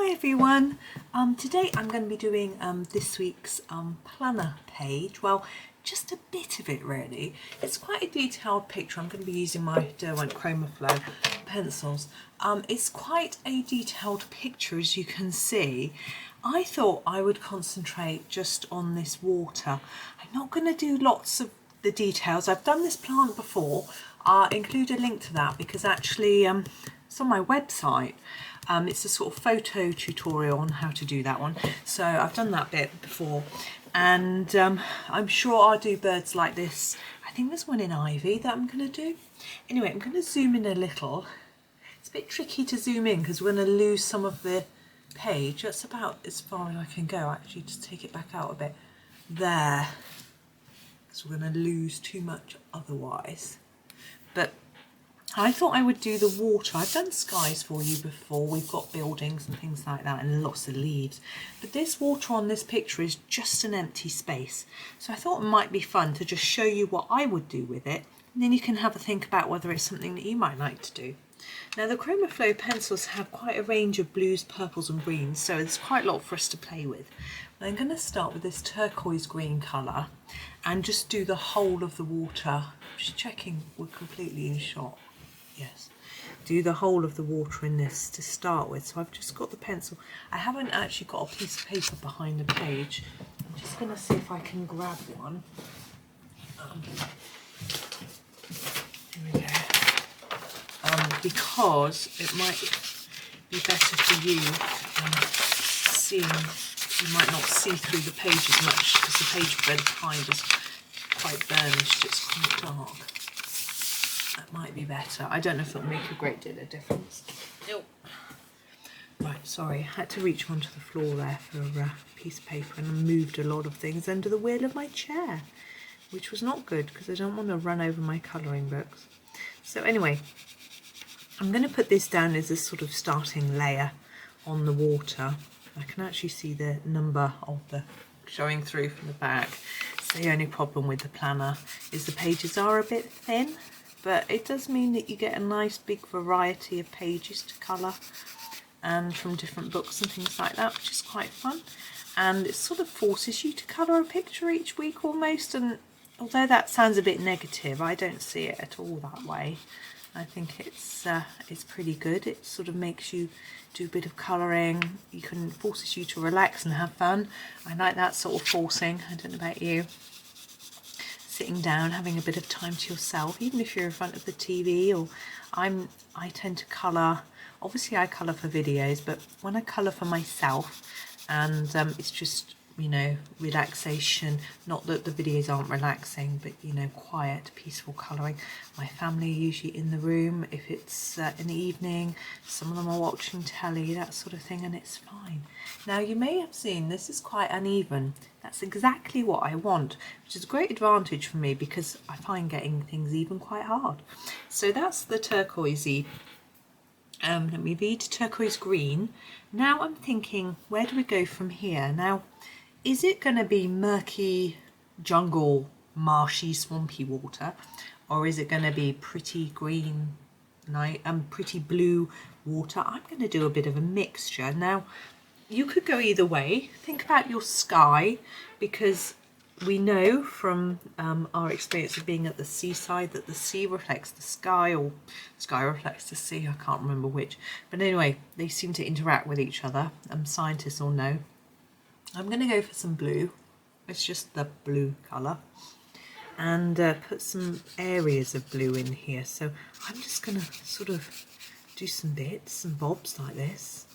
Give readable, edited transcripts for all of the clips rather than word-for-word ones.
Hi everyone, today I'm going to be doing this week's planner page. Well, just a bit of it really. It's quite a detailed picture. I'm going to be using my Derwent Chromaflow pencils. It's quite a detailed picture, as you can see. I thought I would concentrate just on this water. I'm not going to do lots of the details. I've done this plant before. I'll include a link to that because actually it's on my website. It's a sort of photo tutorial on how to do that one. So I've done that bit before, and I'm sure I'll do birds like this. I think there's one in ivy that I'm going to do. Anyway, I'm going to zoom in a little. It's a bit tricky to zoom in because we're going to lose some of the page. That's about as far as I can go actually. Just take it back out a bit. There. So we're going to lose too much otherwise. But I thought I would do the water. I've done skies for you before. We've got buildings and things like that and lots of leaves. But this water on this picture is just an empty space. So I thought it might be fun to just show you what I would do with it. And then you can have a think about whether it's something that you might like to do. Now the Chromaflow pencils have quite a range of blues, purples and greens. So there's quite a lot for us to play with. I'm going to start with this turquoise green colour and just do the whole of the water. I'm just checking we're completely in shot. Yes, do the whole of the water in this to start with. So I've just got the pencil. I haven't actually got a piece of paper behind the page. I'm just going to see if I can grab one. Here we go. Because it might be better for you seeing. You might not see through the page as much because the page behind is quite burnished. It's quite dark. That might be better. I don't know if it'll make a great deal of difference. Nope. Right, sorry, I had to reach onto the floor there for a piece of paper and I moved a lot of things under the wheel of my chair, which was not good because I don't want to run over my colouring books. So anyway, I'm going to put this down as a sort of starting layer on the water. I can actually see the number of the showing through from the back. So the only problem with the planner is the pages are a bit thin. But it does mean that you get a nice big variety of pages to colour and from different books and things like that, which is quite fun. And it sort of forces you to colour a picture each week almost. And although that sounds a bit negative, I don't see it at all that way. I think it's pretty good. It sort of makes you do a bit of colouring. Forces you to relax and have fun. I like that sort of forcing. I don't know about you. Sitting down, having a bit of time to yourself, even if you're in front of the TV. Or I tend to colour, obviously I colour for videos, but when I colour for myself, and it's just, you know, relaxation, not that the videos aren't relaxing, but you know, quiet, peaceful colouring. My family are usually in the room if it's in the evening. Some of them are watching telly, that sort of thing, and it's fine. Now you may have seen this is quite uneven. That's exactly what I want, which is a great advantage for me because I find getting things even quite hard. So that's the turquoisey. Let me read turquoise green. Now I'm thinking, where do we go from here? Now, is it going to be murky, jungle, marshy, swampy water, or is it going to be pretty green, pretty blue water? I'm going to do a bit of a mixture. Now, you could go either way. Think about your sky, because we know from our experience of being at the seaside that the sea reflects the sky, or the sky reflects the sea. I can't remember which. But anyway, they seem to interact with each other. Scientists all know. I'm going to go for some blue. It's just the blue colour. And put some areas of blue in here. So I'm just going to sort of do some bits and bobs like this.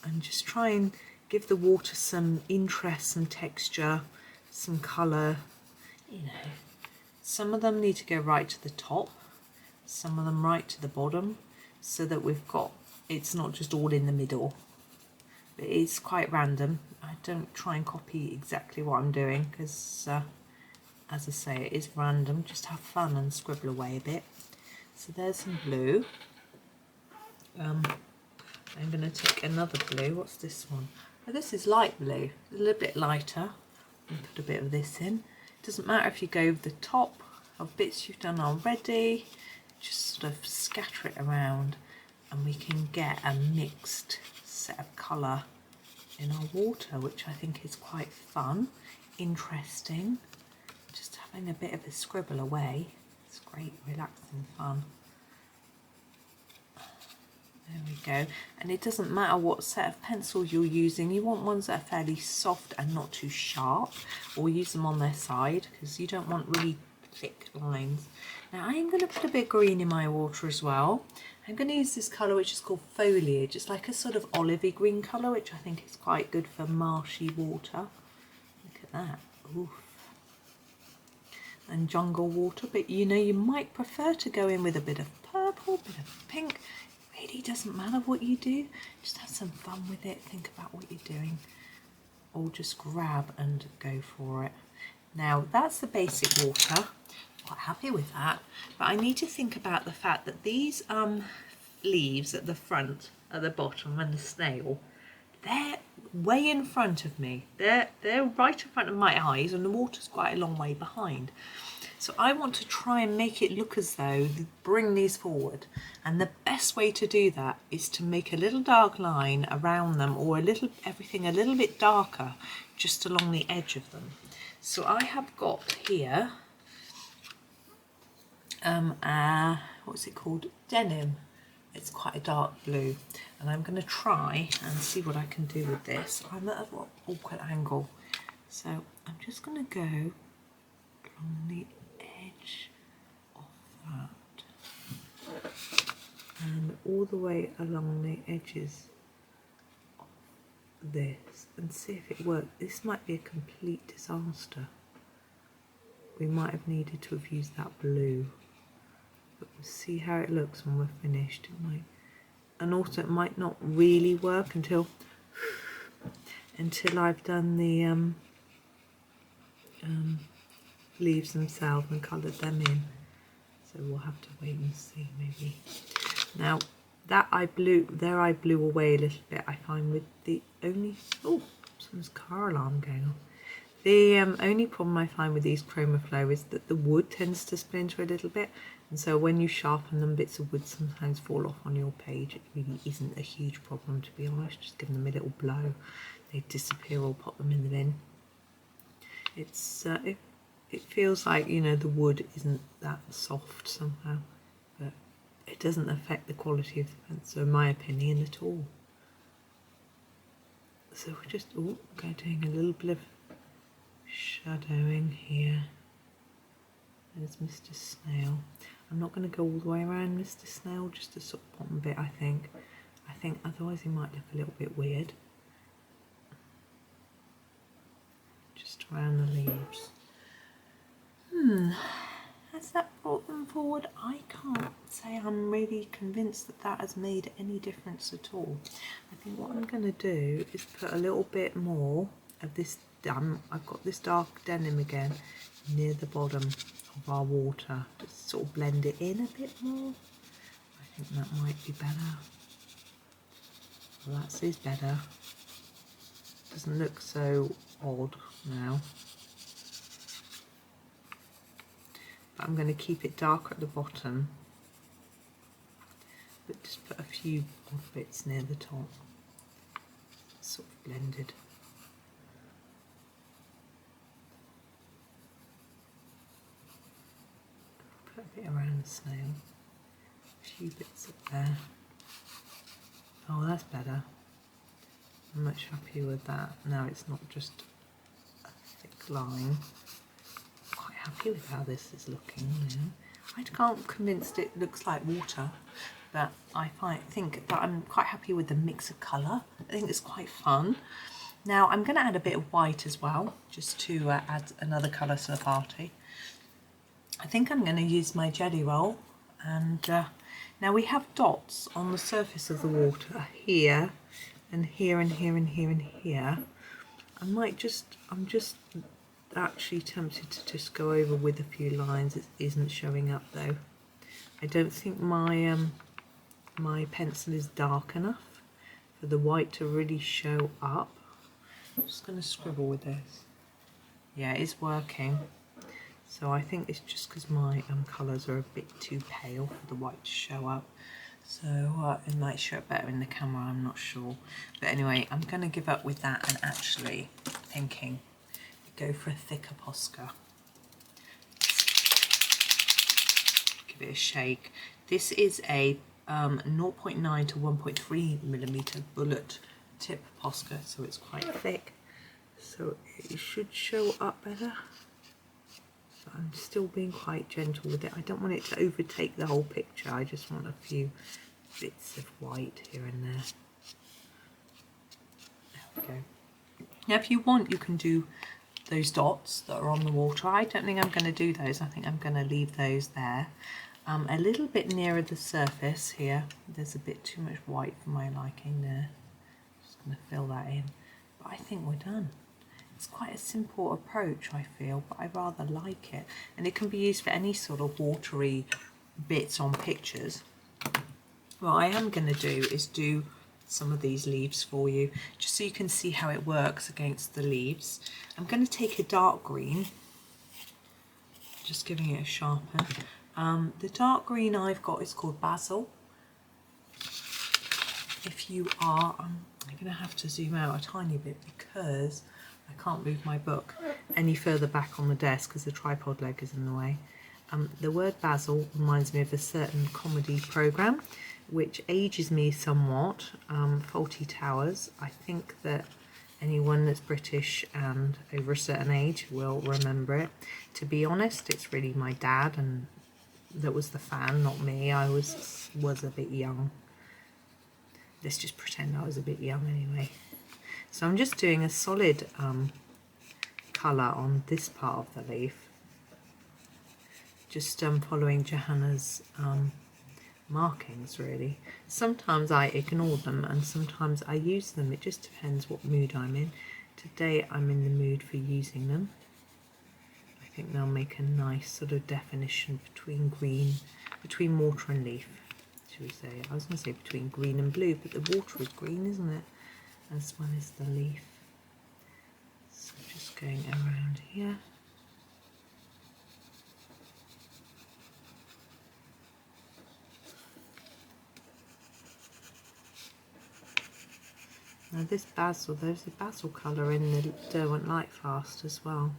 And just try and give the water some interest, some texture, some colour. You know, some of them need to go right to the top, some of them right to the bottom, so that we've got, it's not just all in the middle. But it's quite random. I don't try and copy exactly what I'm doing because, as I say, it is random. Just have fun and scribble away a bit. So there's some blue. I'm going to take another blue. What's this one? Oh, this is light blue, a little bit lighter. And put a bit of this in. It doesn't matter if you go over the top of bits you've done already. Just sort of scatter it around, and we can get a mixed set of colour in our water, which I think is quite fun, interesting. Just having a bit of a scribble away. It's great, relaxing fun. There we go. And it doesn't matter what set of pencils you're using. You want ones that are fairly soft and not too sharp, or use them on their side because you don't want really thick lines. Now I'm going to put a bit of green in my water as well. I'm going to use this colour which is called Foliage. It's like a sort of olivey green colour, which I think is quite good for marshy water. Look at that. Oof. And jungle water, but you know, you might prefer to go in with a bit of purple, a bit of pink. It really doesn't matter what you do, just have some fun with it, think about what you're doing, or just grab and go for it. Now that's the basic water, quite happy with that, but I need to think about the fact that these leaves at the front, at the bottom, and the snail, they're way in front of me. They're right in front of my eyes, and the water's quite a long way behind. So I want to try and make it look as though, bring these forward. And the best way to do that is to make a little dark line around them, or everything a little bit darker, just along the edge of them. So I have got here, what's it called? Denim. It's quite a dark blue, and I'm going to try and see what I can do with this. I'm at an awkward angle, so I'm just going to go along the edge of that and all the way along the edges of this and see if it works. This might be a complete disaster. We might have needed to have used that blue. But we'll see how it looks when we're finished. It might, and also it might not really work until I've done the leaves themselves and coloured them in. So we'll have to wait and see maybe. Now that I blew away a little bit, I find with the only, oh, someone's car alarm going off. The only problem I find with these Chromaflow is that the wood tends to splinter a little bit, and so when you sharpen them, bits of wood sometimes fall off on your page. It really isn't a huge problem, to be honest. Just give them a little blow, they disappear, or pop them in the bin. It's it feels like, you know, the wood isn't that soft somehow, but it doesn't affect the quality of the pencil, in my opinion, at all. So we're just doing a little bit of shadowing here. There's Mr. Snail. I'm not going to go all the way around Mr. Snail, just the sort of bottom bit, I think. Otherwise he might look a little bit weird. Just around the leaves. Has that brought them forward? I can't say I'm really convinced that that has made any difference at all. I think what I'm going to do is put a little bit more of this, I've got this dark denim again near the bottom of our water, just sort of blend it in a bit more. I think that might be better. Well, that is better. Doesn't look so odd now. But I'm going to keep it darker at the bottom, but just put a few odd bits near the top, sort of blended. Put a bit around the snail, a few bits up there. Oh, that's better. I'm much happier with that. Now it's not just a thick line. Quite happy with how this is looking now. I can't convinced it looks like water, but I think that I'm quite happy with the mix of colour. I think it's quite fun. Now I'm going to add a bit of white as well, just to add another colour to the party. I think I'm going to use my jelly roll, and now we have dots on the surface of the water here and here and here and here and here. I'm just actually tempted to just go over with a few lines. It isn't showing up though. I don't think my my pencil is dark enough for the white to really show up. I'm just going to scribble with this. Yeah, it's working. So I think it's just because my colours are a bit too pale for the white to show up. So it might show up better in the camera, I'm not sure. But anyway, I'm going to give up with that and actually thinking go for a thicker Posca. Give it a shake. This is a 0.9 to 1.3 millimeter bullet tip Posca, so it's quite thick. So it should show up better. But I'm still being quite gentle with it. I don't want it to overtake the whole picture. I just want a few bits of white here and there. There we go. Now if you want, you can do those dots that are on the water. I don't think I'm going to do those. I think I'm going to leave those there. A little bit nearer the surface here. There's a bit too much white for my liking there. Just going to fill that in. But I think we're done. It's quite a simple approach, I feel, but I rather like it. And it can be used for any sort of watery bits on pictures. What I am going to do is do some of these leaves for you, just so you can see how it works against the leaves. I'm going to take a dark green, just giving it a sharpen. The dark green I've got is called Basil. If you are, I'm going to have to zoom out a tiny bit because I can't move my book any further back on the desk because the tripod leg is in the way. The word basil reminds me of a certain comedy programme which ages me somewhat, Fawlty Towers. I think that anyone that's British and over a certain age will remember it. To be honest, it's really my dad and that was the fan, not me. I was a bit young. Let's just pretend I was a bit young anyway. So I'm just doing a solid colour on this part of the leaf. Just following Johanna's markings really. Sometimes I ignore them and sometimes I use them. It just depends what mood I'm in. Today I'm in the mood for using them. I think they'll make a nice sort of definition between green, between water and leaf, should we say. I was going to say between green and blue, but the water is green, isn't it? As well as the leaf. So just going around here. Now this basil, there's a basil colour in the Derwent Light Fast as well.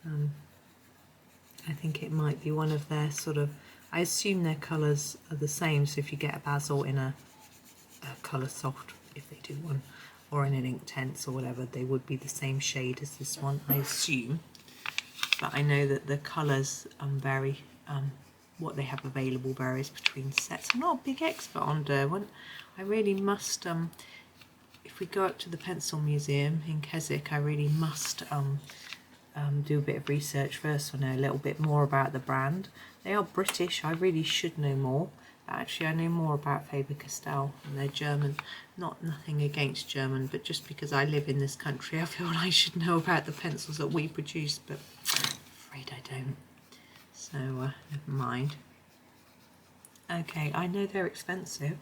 I think it might be one of their sort of, I assume their colours are the same, so if you get a basil in a colour soft, if they do one, or in an Inktense or whatever, they would be the same shade as this one, I assume. But I know that the colours vary, what they have available varies between sets. I'm not a big expert on Derwent. I really must, if we go up to the Pencil Museum in Keswick, I really must do a bit of research first to know a little bit more about the brand. They are British, I really should know more. Actually, I know more about Faber-Castell and they're German. Nothing against German, but just because I live in this country, I feel I should know about the pencils that we produce, but I'm afraid I don't. So, never mind. Okay, I know they're expensive.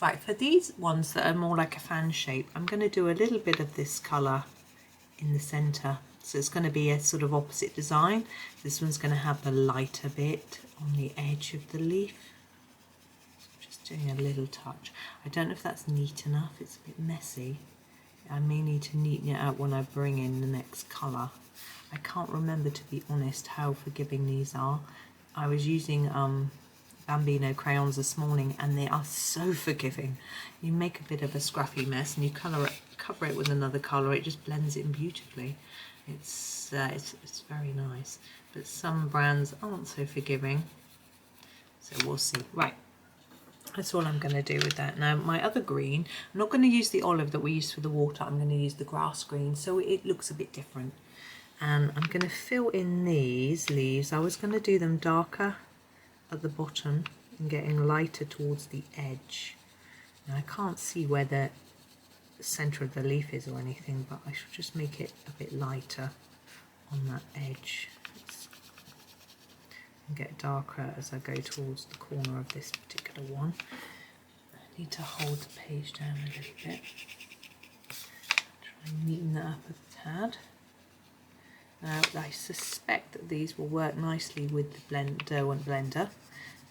Right, for these ones that are more like a fan shape, I'm going to do a little bit of this colour in the centre. So it's going to be a sort of opposite design. This one's going to have the lighter bit on the edge of the leaf. Just doing a little touch. I don't know if that's neat enough. It's a bit messy. I may need to neaten it out when I bring in the next colour. I can't remember, to be honest, how forgiving these are. I was using Bambino crayons this morning and they are so forgiving. You make a bit of a scruffy mess and you cover it with another colour, it just blends it in beautifully. It's very nice, but some brands aren't so forgiving, so we'll see. Right, that's all I'm going to do with that. Now my other green, I'm not going to use the olive that we used for the water, I'm going to use the grass green so it looks a bit different. And I'm going to fill in these leaves. I was going to do them darker at the bottom and getting lighter towards the edge. Now I can't see where the centre of the leaf is or anything, but I should just make it a bit lighter on that edge and get darker as I go towards the corner of this particular one. I need to hold the page down a little bit. Try and neaten that up a tad. Now I suspect that these will work nicely with the Derwent blender.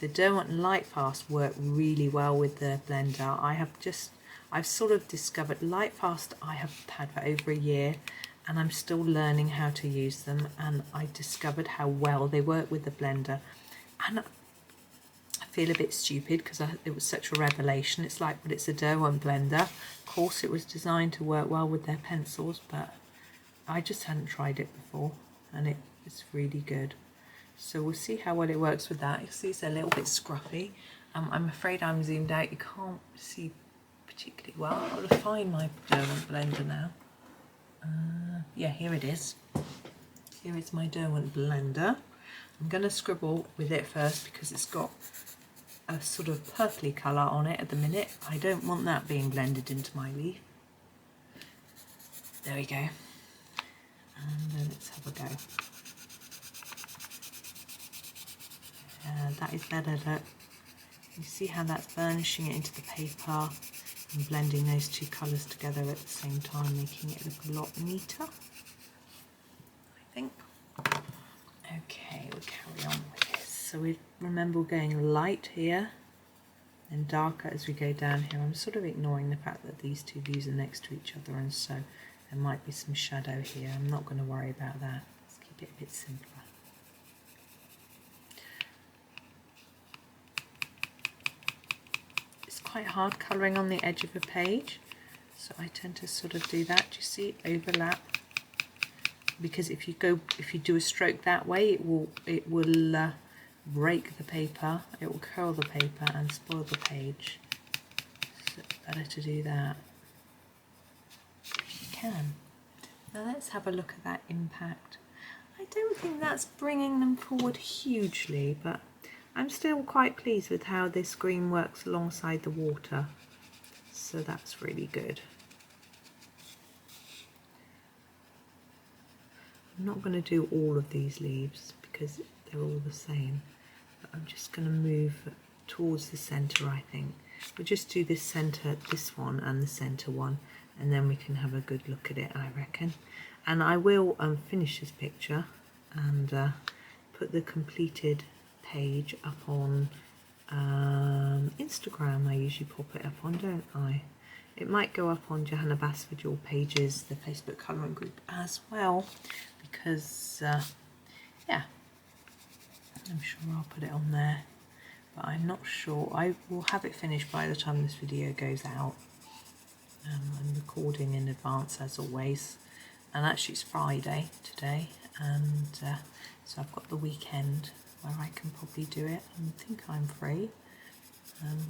The Derwent Lightfast work really well with the blender. I've sort of discovered Lightfast I have had for over a year, and I'm still learning how to use them, and I discovered how well they work with the blender. And I feel a bit stupid because it was such a revelation. It's like, but it's a Derwent blender. Of course it was designed to work well with their pencils, but I just hadn't tried it before, and it's really good. So we'll see how well it works with that. You see it's a little bit scruffy. I'm afraid I'm zoomed out. You can't see particularly well. I've got to find my Derwent blender now. Yeah, here it is. Here is my Derwent blender. I'm going to scribble with it first because it's got a sort of purpley colour on it at the minute. I don't want that being blended into my leaf. There we go. And then let's have a go. That is better. Look. You see how that's burnishing it into the paper and blending those two colours together at the same time, making it look a lot neater, I think. Okay, we'll carry on with this. So we remember we're going light here and darker as we go down here. I'm sort of ignoring the fact that these two views are next to each other, and so there might be some shadow here. I'm not going to worry about that. Let's keep it a bit simpler. Quite hard colouring on the edge of a page, so I tend to sort of do that. Do you see, overlap? Because if you do a stroke that way, it will break the paper, it will curl the paper and spoil the page. So it's better to do that if you can. Now let's have a look at that impact. I don't think that's bringing them forward hugely, but I'm still quite pleased with how this green works alongside the water, so that's really good. I'm not going to do all of these leaves because they're all the same, but I'm just going to move towards the centre. I think we'll just do this centre, this one and the centre one, and then we can have a good look at it, I reckon. And I will finish this picture and put the completed page up on Instagram. I usually pop it up on, don't I? It might go up on Johanna Basford Your Pages, the Facebook colouring group as well, because yeah, I'm sure I'll put it on there, but I'm not sure. I will have it finished by the time this video goes out. I'm recording in advance as always, and actually it's Friday today, and so I've got the weekend where I can probably do it. I think I'm free.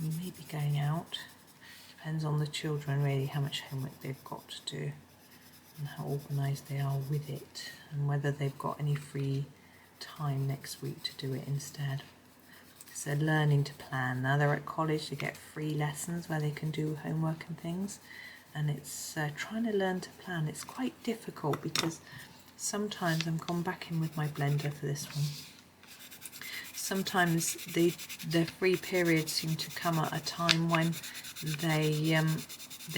We may be going out. Depends on the children really, how much homework they've got to do and how organised they are with it, and whether they've got any free time next week to do it instead. So they're learning to plan. Now they're at college, they get free lessons where they can do homework and things, and it's trying to learn to plan. It's quite difficult because sometimes I'm gone back in with my blender for this one. Sometimes their free periods seem to come at a time when they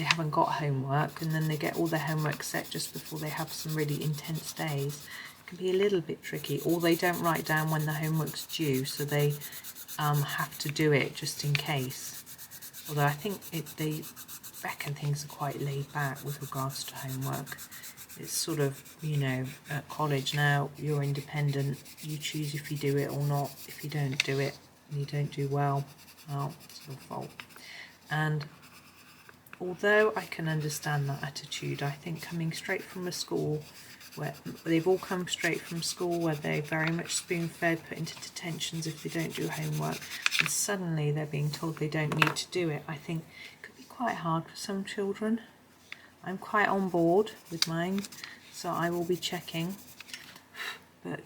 haven't got homework, and then they get all their homework set just before they have some really intense days. It can be a little bit tricky, or they don't write down when the homework's due, so they have to do it just in case. Although I think they reckon things are quite laid back with regards to homework. It's sort of, you know, at college now, you're independent, you choose if you do it or not. If you don't do it and you don't do well, it's your fault. And although I can understand that attitude, I think coming straight from a school where they've all come straight from school where they're very much spoon-fed, put into detentions if they don't do homework, and suddenly they're being told they don't need to do it, I think it could be quite hard for some children. I'm quite on board with mine, so I will be checking. But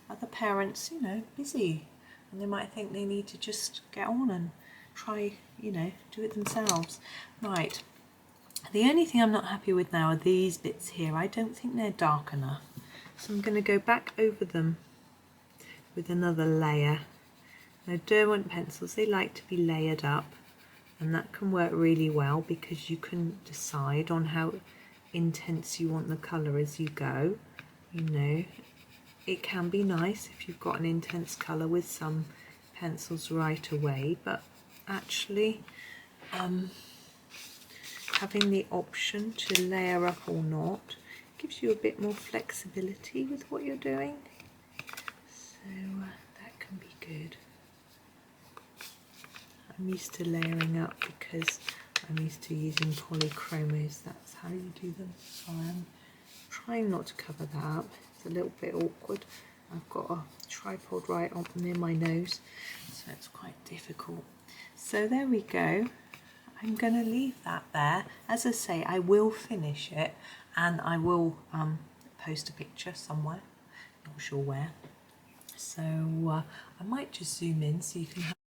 other parents, you know, busy, and they might think they need to just get on and try, you know, do it themselves. Right, the only thing I'm not happy with now are these bits here. I don't think they're dark enough, so I'm going to go back over them with another layer. Now Derwent pencils, they like to be layered up, and that can work really well because you can decide on how intense you want the colour as you go. You know, it can be nice if you've got an intense colour with some pencils right away, but actually having the option to layer up or not gives you a bit more flexibility with what you're doing, so that can be good. I'm used to layering up because I'm used to using polychromos, that's how you do them, so I'm trying not to cover that up. It's a little bit awkward. I've got a tripod right up near my nose, so it's quite difficult. So there we go. I'm going to leave that there. As I say, I will finish it and I will post a picture somewhere, not sure where. So I might just zoom in so you can have